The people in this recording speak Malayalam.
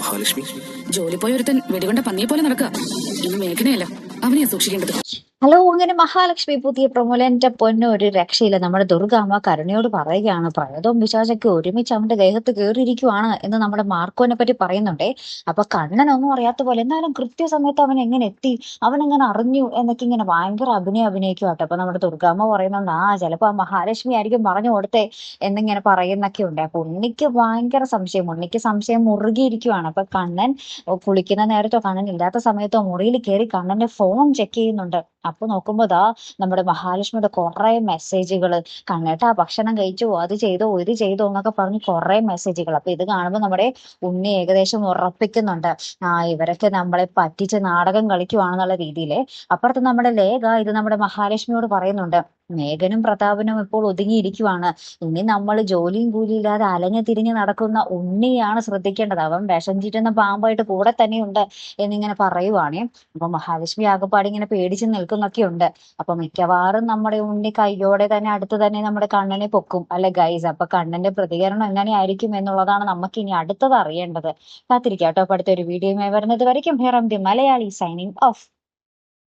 മഹാലക്ഷ്മി. ജോലി പോയ ഒരുത്തൻ വെടികൊണ്ട പന്നിയെ പോലെ നടക്കുക. ഇനി മേഘനയല്ല അവനെയാ സൂക്ഷിക്കേണ്ടത്. ഹലോ, അങ്ങനെ മഹാലക്ഷ്മി പുതിയ പ്രൊമോയിൽ എന്റെ പൊന്നു ഒരു രക്ഷയില്ല. നമ്മുടെ ദുർഗാമ്മ കരുണയോട് പറയുകയാണ്, പ്രേതവും പിശാചൊക്കെ ഒരുമിച്ച് അവന്റെ ദേഹത്ത് കയറിയിരിക്കുവാണ് എന്ന് നമ്മുടെ മാർക്കോനെ പറ്റി പറയുന്നുണ്ടേ. അപ്പൊ കണ്ണനൊന്നും അറിയാത്ത പോലെ എന്നാലും കൃത്യസമയത്ത് അവൻ എങ്ങനെ എത്തി, അവൻ എങ്ങനെ അറിഞ്ഞു എന്നൊക്കെ ഇങ്ങനെ ഭയങ്കര അഭിനയിക്കുവാട്ടെ. അപ്പൊ നമ്മുടെ ദുർഗാമ്മ പറയുന്നുണ്ട്, ചിലപ്പോ ആ മഹാലക്ഷ്മി ആയിരിക്കും പറഞ്ഞു കൊടുത്തേ എന്നിങ്ങനെ പറയുന്നൊക്കെ ഉണ്ട്. അപ്പൊ ഉണ്ണിക്ക് ഭയങ്കര സംശയം, ഉണ്ണിക്ക് സംശയം മുറുകിയിരിക്കുവാണ്. അപ്പൊ കണ്ണൻ കുളിക്കുന്ന നേരത്തോ കണ്ണൻ ഇല്ലാത്ത സമയത്തോ മുറിയിൽ കയറി കണ്ണന്റെ ഫോൺ ചെക്ക് ചെയ്യുന്നുണ്ട്. അപ്പൊ നോക്കുമ്പോ നമ്മുടെ മഹാലക്ഷ്മിയുടെ കുറെ മെസ്സേജുകള്, കണ്ണേട്ടാ ഭക്ഷണം കഴിച്ചോ, അത് ചെയ്തോ ഇത് ചെയ്തോ എന്നൊക്കെ പറഞ്ഞ് കുറെ മെസ്സേജുകൾ. അപ്പൊ ഇത് കാണുമ്പോൾ നമ്മുടെ ഉണ്ണി ഏകദേശം ഉറപ്പിക്കുന്നുണ്ട്, ഇവരൊക്കെ നമ്മളെ പറ്റിച്ച് നാടകം കളിക്കുവാണെന്നുള്ള രീതിയില്. അപ്പുറത്ത് നമ്മുടെ ലേഖ ഇത് നമ്മുടെ മഹാലക്ഷ്മിയോട് പറയുന്നുണ്ട്, മേഘനും പ്രതാപനും ഇപ്പോൾ ഒതുങ്ങിയിരിക്കുവാണ്, ഇനി നമ്മൾ ജോലിയും കൂലിയില്ലാതെ അലഞ്ഞു തിരിഞ്ഞ് നടക്കുന്ന ഉണ്ണിയാണ് ശ്രദ്ധിക്കേണ്ടത്, അവൻ വിഷം ചീറ്റുന്ന പാമ്പായിട്ട് കൂടെ തന്നെയുണ്ട് എന്നിങ്ങനെ പറയുവാണേ. അപ്പൊ മഹാലക്ഷ്മി ആകെപ്പാടി ഇങ്ങനെ പേടിച്ച് നിൽക്കുന്നൊക്കെ ഉണ്ട്. അപ്പൊ മിക്കവാറും നമ്മുടെ ഉണ്ണി കയ്യോടെ തന്നെ അടുത്ത് തന്നെ നമ്മുടെ കണ്ണനെ പൊക്കും അല്ലെ ഗൈസ്. അപ്പൊ കണ്ണന്റെ പ്രതികരണം എങ്ങനെയായിരിക്കും എന്നുള്ളതാണ് നമുക്ക് ഇനി അടുത്തത് അറിയേണ്ടത്. കാത്തിരിക്കാട്ടോ. അപ്പൊ അടുത്തൊരു വീഡിയോയുമായി വരുന്നത് വരയ്ക്കും here am the Malayali signing of.